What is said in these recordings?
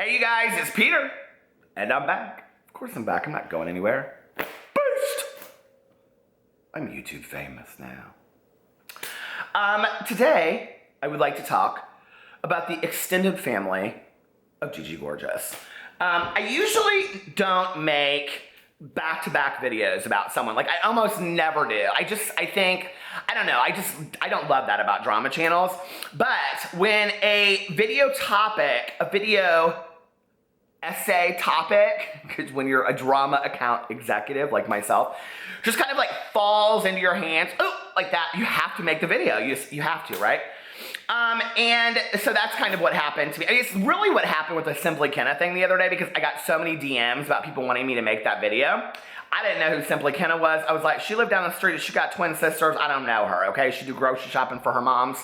Hey you guys, it's Peter, and I'm back. Of course I'm back, I'm not going anywhere. Boost! I'm YouTube famous now. Today, I would like to talk about the extended family of Gigi Gorgeous. I usually don't make back-to-back videos about someone. Like, I almost never do. I don't love that about drama channels. But when a video topic, a video essay topic, because when you're a drama account executive like myself, just kind of like falls into your hands, like that, you have to make the video. You have to, right? And so that's kind of what happened to me. I mean, it's really what happened with the Simply Kenna thing the other day, because I got so many DMs about people wanting me to make that video. I didn't know who Simply Kenna was. I was like, she lived down the street. She got twin sisters. I don't know her, okay? She do grocery shopping for her moms.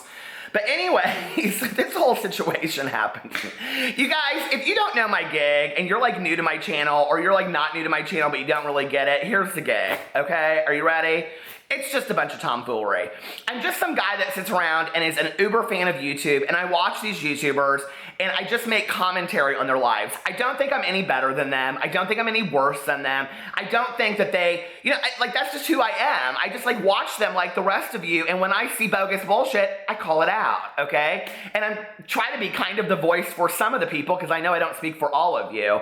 But anyways, this whole situation happened to me. You guys, if you don't know my gig and you're like new to my channel, or you're like not new to my channel but you don't really get it, here's the gig, okay? Are you ready? It's just a bunch of tomfoolery. I'm just some guy that sits around and is an uber fan of YouTube, and I watch these YouTubers and I just make commentary on their lives. I don't think I'm any better than them. I don't think I'm any worse than them. I don't think that they, that's just who I am. I just like watch them like the rest of you, and when I see bogus bullshit, I call it out, okay? And I'm trying to be kind of the voice for some of the people, because I know I don't speak for all of you.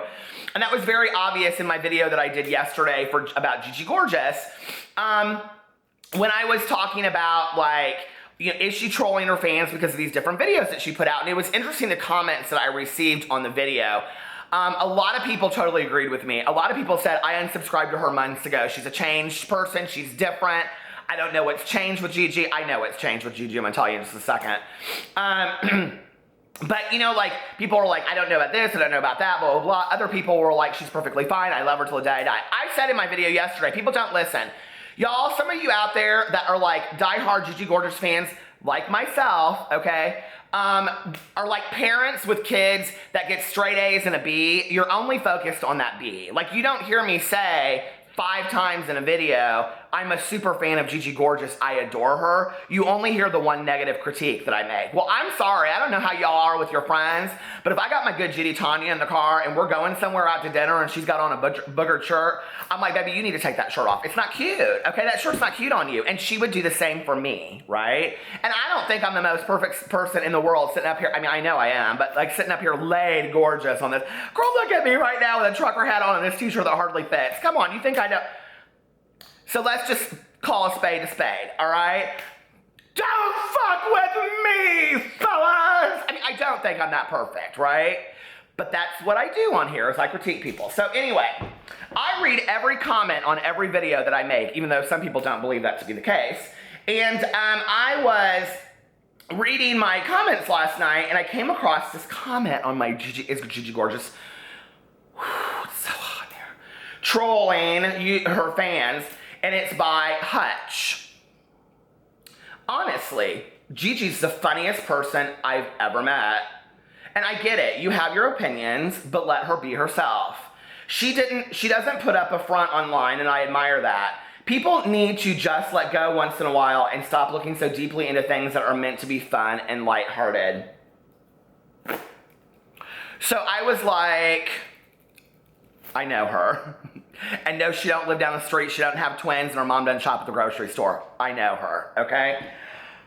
And that was very obvious in my video that I did yesterday about Gigi Gorgeous. When I was talking about, like, is she trolling her fans because of these different videos that she put out? And it was interesting, the comments that I received on the video. A lot of people totally agreed with me. A lot of people said, I unsubscribed to her months ago. She's a changed person. She's different. I don't know what's changed with Gigi. I know what's changed with Gigi. I'm going to tell you in just a second. But, people were like, I don't know about this, I don't know about that, blah, blah, blah. Other people were like, she's perfectly fine. I love her till the day I die. I said in my video yesterday, people don't listen. Y'all, some of you out there that are like diehard Gigi Gorgeous fans, like myself, okay, are like parents with kids that get straight A's and a B. You're only focused on that B. Like, you don't hear me say 5 times in a video, I'm a super fan of Gigi Gorgeous, I adore her. You only hear the one negative critique that I make. Well, I'm sorry, I don't know how y'all are with your friends, but if I got my good Gigi Tanya in the car and we're going somewhere out to dinner and she's got on a boogered shirt, I'm like, baby, you need to take that shirt off. It's not cute, okay? That shirt's not cute on you. And she would do the same for me, right? And I don't think I'm the most perfect person in the world sitting up here. I mean, I know I am, but like sitting up here laid gorgeous on this. Girl, look at me right now with a trucker hat on and this t-shirt that hardly fits. Come on, you think I know? So let's just call a spade, all right? Don't fuck with me, fellas! I mean, I don't think I'm that perfect, right? But that's what I do on here, is I critique people. So anyway, I read every comment on every video that I make, even though some people don't believe that to be the case. And I was reading my comments last night, and I came across this comment on my Gigi Gorgeous. Whew, it's so hot in here. Trolling her fans. And it's by Hutch. Honestly, Gigi's the funniest person I've ever met. And I get it, you have your opinions, but let her be herself. She doesn't put up a front online, and I admire that. People need to just let go once in a while and stop looking so deeply into things that are meant to be fun and lighthearted. So I was like, I know her. And no, she don't live down the street, she don't have twins, and her mom doesn't shop at the grocery store. I know her, okay?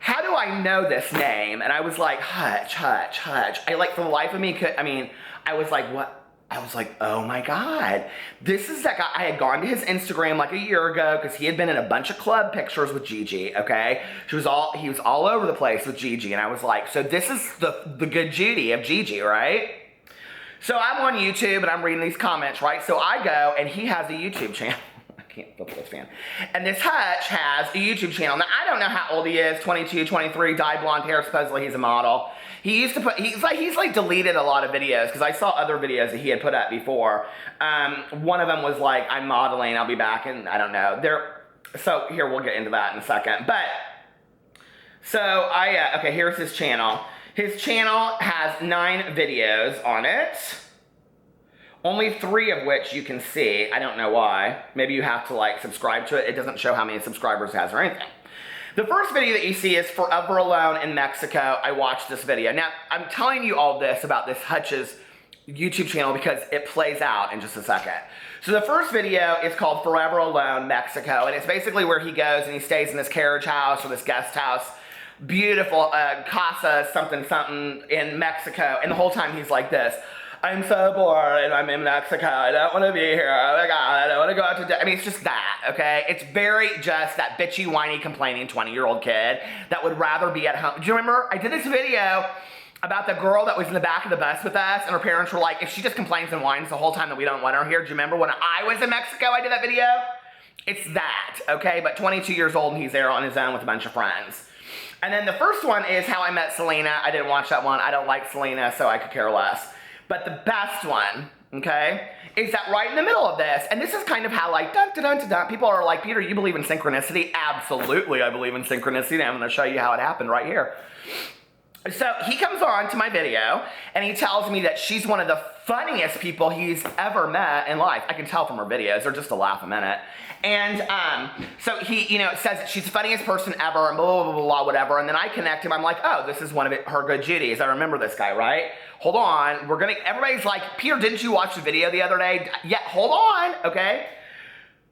How do I know this name? And I was like, Hutch. I like, for the life of me, I was like, what? I was like, oh my God. This is that guy. I had gone to his Instagram like a year ago because he had been in a bunch of club pictures with Gigi, okay? He was all over the place with Gigi, and I was like, so this is the good Judy of Gigi, right? So I'm on YouTube and I'm reading these comments, right? So I go, and he has a YouTube channel. I can't flip this fan. And this Hutch has a YouTube channel. Now, I don't know how old he is, 22, 23, dyed blonde hair, supposedly he's a model. He used to put, he's like deleted a lot of videos, because I saw other videos that he had put up before. One of them was like, I'm modeling, I'll be back, and I don't know. So here, we'll get into that in a second. But, so okay, here's his channel. His channel has 9 videos on it, only 3 of which you can see. I don't know why. Maybe you have to like subscribe to it. It doesn't show how many subscribers it has or anything. The first video that you see is Forever Alone in Mexico. I watched this video. Now, I'm telling you all this about this Hutch's YouTube channel because it plays out in just a second. So the first video is called Forever Alone, Mexico, and it's basically where he goes and he stays in this carriage house or this guest house, beautiful casa something something in Mexico, and the whole time he's like this, I'm so bored and I'm in Mexico, I don't want to be here, oh my god, I don't want to go out to I mean, it's just that, okay? It's very just that bitchy, whiny, complaining 20-year-old kid that would rather be at home. Do you remember? I did this video about the girl that was in the back of the bus with us, and her parents were like, if she just complains and whines the whole time that we don't want her here. Do you remember when I was in Mexico, I did that video? It's that, okay? But 22 years old, and he's there on his own with a bunch of friends. And then the first one is How I Met Selena. I didn't watch that one. I don't like Selena, so I could care less. But the best one, okay, is that right in the middle of this, and this is kind of how, like, dun-dun-dun-dun-dun, people are like, Peter, you believe in synchronicity? Absolutely, I believe in synchronicity, and I'm going to show you how it happened right here. So he comes on to my video and he tells me that she's one of the funniest people he's ever met in life. I can tell from her videos, they're just a laugh a minute. And so he, says that she's the funniest person ever and blah, blah, blah, blah, whatever. And then I connect him. I'm like, oh, this is one of her good Judies. I remember this guy, right? Hold on. Everybody's like, Peter, didn't you watch the video the other day? Yeah, hold on, okay?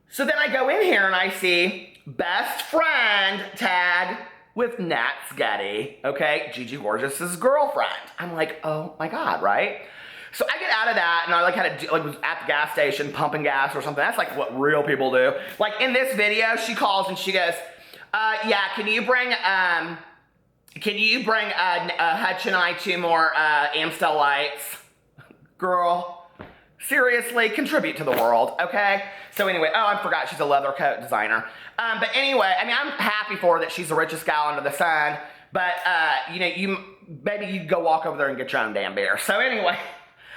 So then I go in here and I see best friend tag with Nat Getty, okay? Gigi Gorgeous's girlfriend. I'm like, oh my God, right? So I get out of that and I was at the gas station pumping gas or something. That's like what real people do. Like in this video, she calls and she goes, yeah, can you bring Hutch and I 2 more Amstel lights? Girl, seriously, contribute to the world, okay? So anyway, oh, I forgot she's a leather coat designer. But anyway, I mean, I'm happy for her that she's the richest gal under the sun, but, maybe you go walk over there and get your own damn beer. So anyway,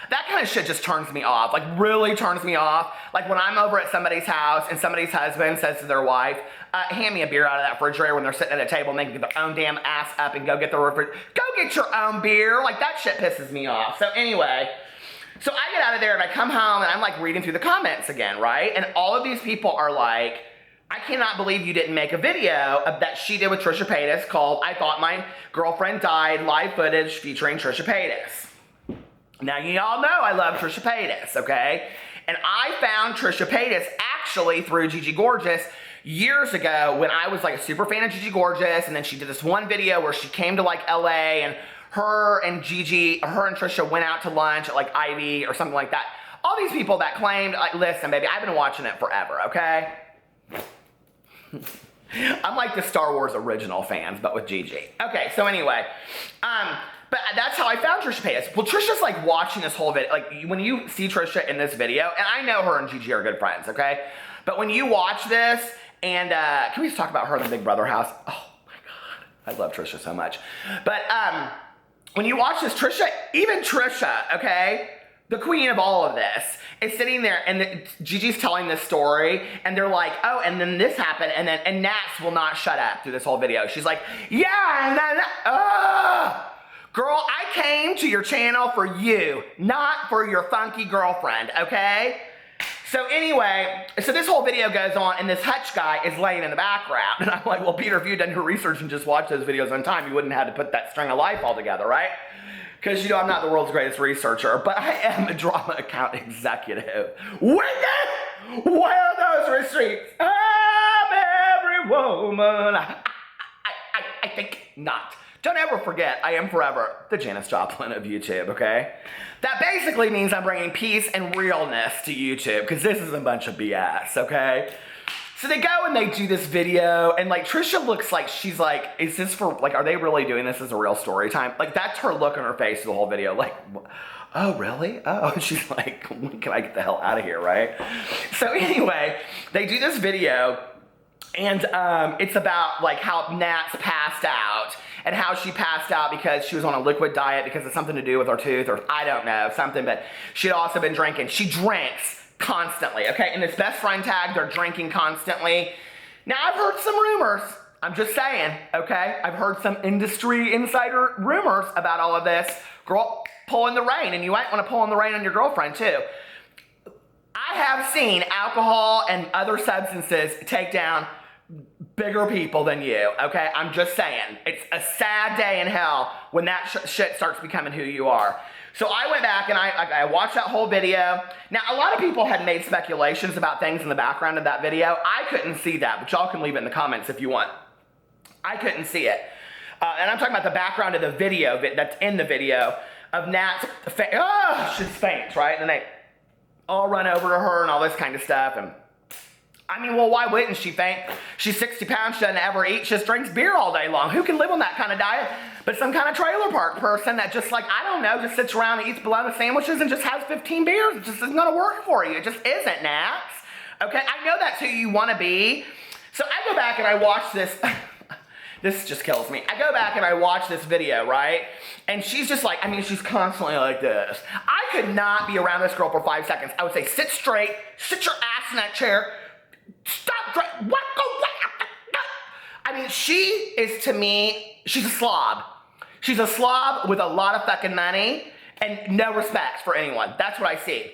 that kind of shit just turns me off, like really turns me off. Like when I'm over at somebody's house and somebody's husband says to their wife, hand me a beer out of that refrigerator when they're sitting at a table and they can get their own damn ass up and go get go get your own beer. Like that shit pisses me off. So anyway, so I get out of there and I come home and I'm like reading through the comments again, right? And all of these people are like, I cannot believe you didn't make a video that she did with Trisha Paytas called I Thought My Girlfriend Died, live footage featuring Trisha Paytas. Now you all know I love Trisha Paytas, okay? And I found Trisha Paytas actually through Gigi Gorgeous years ago when I was like a super fan of Gigi Gorgeous, and then she did this one video where she came to like LA and her and Trisha went out to lunch at like Ivy or something like that. All these people that claimed, like, listen, baby, I've been watching it forever, okay? I'm like the Star Wars original fans, but with Gigi. Okay, so anyway, but that's how I found Trisha Paytas. Well, Trisha's like watching this whole video. Like when you see Trisha in this video, and I know her and Gigi are good friends, okay? But when you watch this, and can we just talk about her in the Big Brother house? Oh my God, I love Trisha so much. But when you watch this, even Trisha, okay, the queen of all of this, is sitting there and Gigi's telling this story and they're like, oh, and then this happened and Nats will not shut up through this whole video. She's like, yeah, girl, I came to your channel for you, not for your funky girlfriend, okay? So anyway, so this whole video goes on and this Hutch guy is laying in the background. And I'm like, well, Peter, if you'd done your research and just watched those videos on time, you wouldn't have had to put that string of life all together, right? Because, I'm not the world's greatest researcher, but I am a drama account executive. Whitney, where are those receipts? I'm every woman. I think not. Don't ever forget, I am forever the Janis Joplin of YouTube, okay? That basically means I'm bringing peace and realness to YouTube, because this is a bunch of BS, okay? So they go and they do this video, and like Trisha looks like she's like, is this for, like, are they really doing this as a real story time? Like that's her look on her face the whole video, like, oh really? Oh, and she's like, when can I get the hell out of here, right? So anyway, they do this video, and it's about like how Nat's passed out, and how she passed out because she was on a liquid diet because of something to do with her tooth, or I don't know, something, but she'd also been drinking. She drinks constantly, okay? In this best friend tag, they're drinking constantly. Now, I've heard some rumors. I'm just saying, okay? I've heard some industry insider rumors about all of this. Girl, pull in the rain, and you might want to pull in the rain on your girlfriend, too. I have seen alcohol and other substances take down bigger people than you, okay? I'm just saying. It's a sad day in hell when that shit starts becoming who you are. So I went back and I watched that whole video. Now, a lot of people had made speculations about things in the background of that video. I couldn't see that, but y'all can leave it in the comments if you want. I couldn't see it. And I'm talking about the background of the video that's in the video of Nat's she's faints, right? And then they all run over to her and all this kind of stuff. And I mean, well, why wouldn't she faint? She's 60 pounds, she doesn't ever eat, she just drinks beer all day long. Who can live on that kind of diet? But some kind of trailer park person that just like, I don't know, just sits around and eats bologna sandwiches and just has 15 beers. It just isn't gonna work for you. It just isn't, Nats. Okay, I know that's who you wanna be. So I go back and I watch this. This just kills me. I go back and I watch this video, right? And she's just like, I mean, she's constantly like this. I could not be around this girl for 5 seconds. I would say, sit straight, sit your ass in that chair, stop, what, go, I mean, she is, to me, she's a slob. She's a slob with a lot of fucking money and no respect for anyone. That's what I see.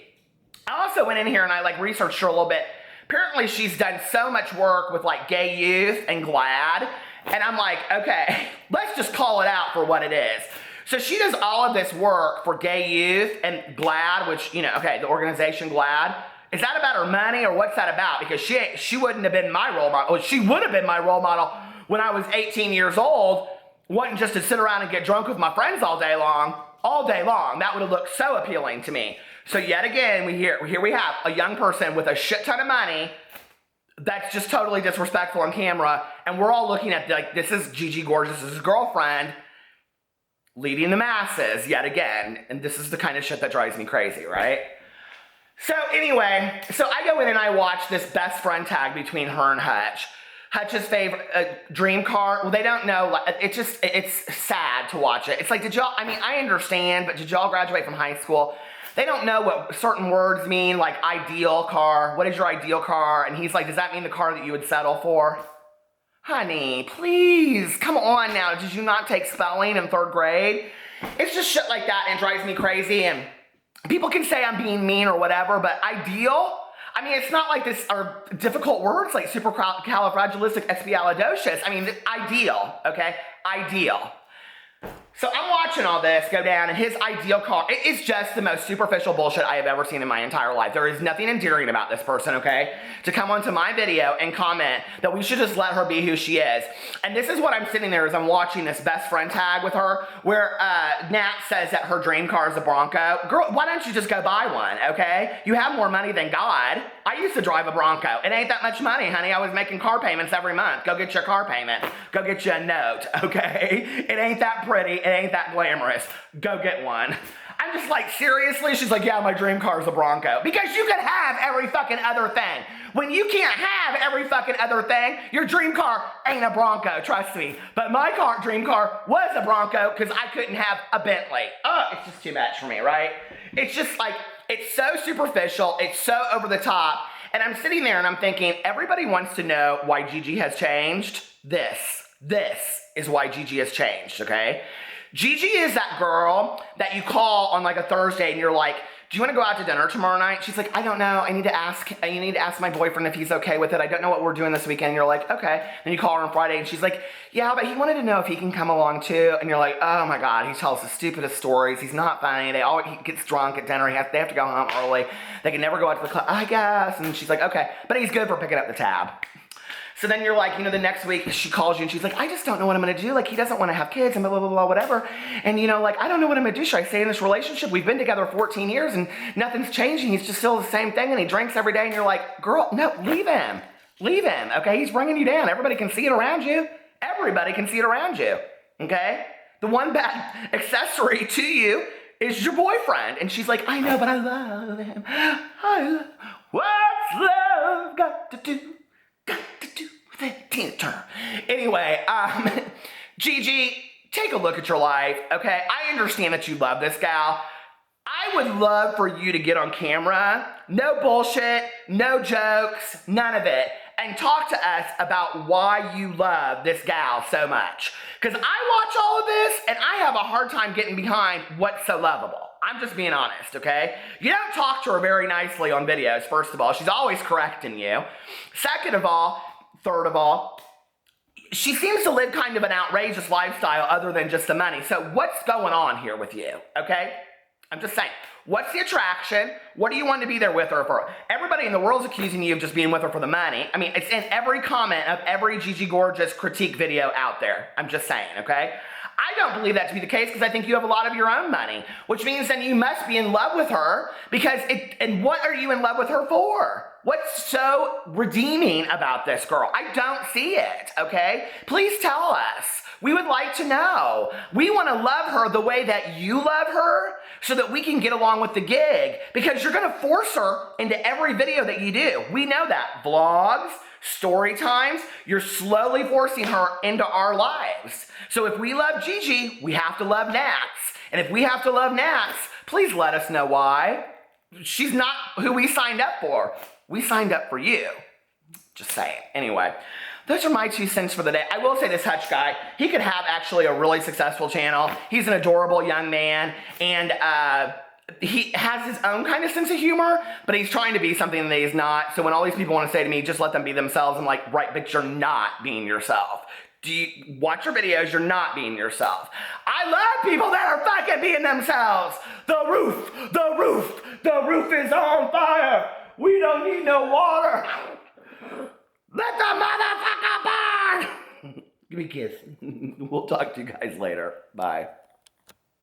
I also went in here and I like researched her a little bit. Apparently she's done so much work with like gay youth and GLAAD. And I'm like, okay, let's just call it out for what it is. So she does all of this work for gay youth and GLAAD, which, you know, okay, the organization GLAAD. Is that about her money or what's that about? Because she wouldn't have been my role model. Well, she would have been my role model when I was 18 years old, wanting just to sit around and get drunk with my friends all day long. That would have looked so appealing to me. So yet again, here we have a young person with a shit ton of money that's just totally disrespectful on camera, and we're all looking at like, this is Gigi Gorgeous's girlfriend leading the masses yet again, and this is the kind of shit that drives me crazy, right? So anyway, so I go in and I watch this best friend tag between her and Hutch. Hutch's favorite dream car. Well, they don't know. It's sad to watch it. It's like, I mean, I understand, but did y'all graduate from high school? They don't know what certain words mean, like ideal car. What is your ideal car? And he's like, does that mean the car that you would settle for? Honey, please, come on now. Did you not take spelling in 3rd grade? It's just shit like that, and it drives me crazy. And people can say I'm being mean or whatever, but ideal? I mean, it's not like this are difficult words like supercalifragilisticexpialidocious. I mean, ideal, okay? Ideal. So I'm watching all this go down, and his ideal car, it is just the most superficial bullshit I have ever seen in my entire life. There is nothing endearing about this person, okay? To come onto my video and comment that we should just let her be who she is. And this is what I'm sitting there as I'm watching this best friend tag with her, where Nat says that her dream car is a Bronco. Girl, why don't you just go buy one, okay? You have more money than God. I used to drive a Bronco. It ain't that much money, honey. I was making car payments every month. Go get your car payment. Go get you a note, okay? It ain't that pretty. It ain't that glamorous. Go get one. I'm just like, seriously? She's like, yeah, my dream car is a Bronco. Because you can have every fucking other thing. When you can't have every fucking other thing, your dream car ain't a Bronco, trust me. But my dream car was a Bronco because I couldn't have a Bentley. Oh, it's just too much for me, right? It's just like, it's so superficial. It's so over the top. And I'm sitting there and I'm thinking, everybody wants to know why Gigi has changed. This is why Gigi has changed, okay? Gigi is that girl that you call on like a Thursday and you're like, do you want to go out to dinner tomorrow night? She's like, I don't know. You need to ask my boyfriend if he's okay with it. I don't know what we're doing this weekend. And you're like, okay. Then you call her on Friday and she's like, yeah, but he wanted to know if he can come along too. And you're like, oh my God, he tells the stupidest stories. He's not funny. He gets drunk at dinner. They have to go home early. They can never go out to the club, I guess. And she's like, okay, but he's good for picking up the tab. So then you're like, the next week she calls you and she's like, I just don't know what I'm going to do. Like, he doesn't want to have kids and blah, blah, blah, blah, whatever. And, like, I don't know what I'm going to do. Should I stay in this relationship? We've been together 14 years and nothing's changing. He's just still the same thing and he drinks every day. And you're like, girl, no, leave him. Leave him, okay? He's bringing you down. Everybody can see it around you. Everybody can see it around you, okay? The one bad accessory to you is your boyfriend. And she's like, I know, but I love him. What's love got to do? Tina Turner. Anyway, Gigi, take a look at your life, okay? I understand that you love this gal. I would love for you to get on camera, no bullshit, no jokes, none of it, and talk to us about why you love this gal so much. Because I watch all of this, and I have a hard time getting behind what's so lovable. I'm just being honest, okay? You don't talk to her very nicely on videos, first of all. She's always correcting you. Third of all, she seems to live kind of an outrageous lifestyle other than just the money. So what's going on here with you, okay? I'm just saying. What's the attraction? What do you want to be there with her for? Everybody in the world's accusing you of just being with her for the money. I mean, it's in every comment of every Gigi Gorgeous critique video out there. I'm just saying, okay? I don't believe that to be the case because I think you have a lot of your own money, which means then you must be in love with her because and what are you in love with her for? What's so redeeming about this girl? I don't see it, okay? Please tell us. We would like to know. We want to love her the way that you love her so that we can get along with the gig because you're going to force her into every video that you do. We know that. Vlogs, story times, you're slowly forcing her into our lives. So if we love Gigi, we have to love Nats. And if we have to love Nats, please let us know why. She's not who we signed up for. We signed up for you. Just saying. Anyway, those are my 2 cents for the day. I will say this Hutch guy, he could have actually a really successful channel. He's an adorable young man, and he has his own kind of sense of humor, but he's trying to be something that he's not. So when all these people want to say to me, just let them be themselves, I'm like, right, but you're not being yourself. Do you watch your videos? You're not being yourself. I love people that are fucking being themselves. The roof is on fire. We don't need no water. Let the motherfucker burn. Give me a kiss. We'll talk to you guys later. Bye.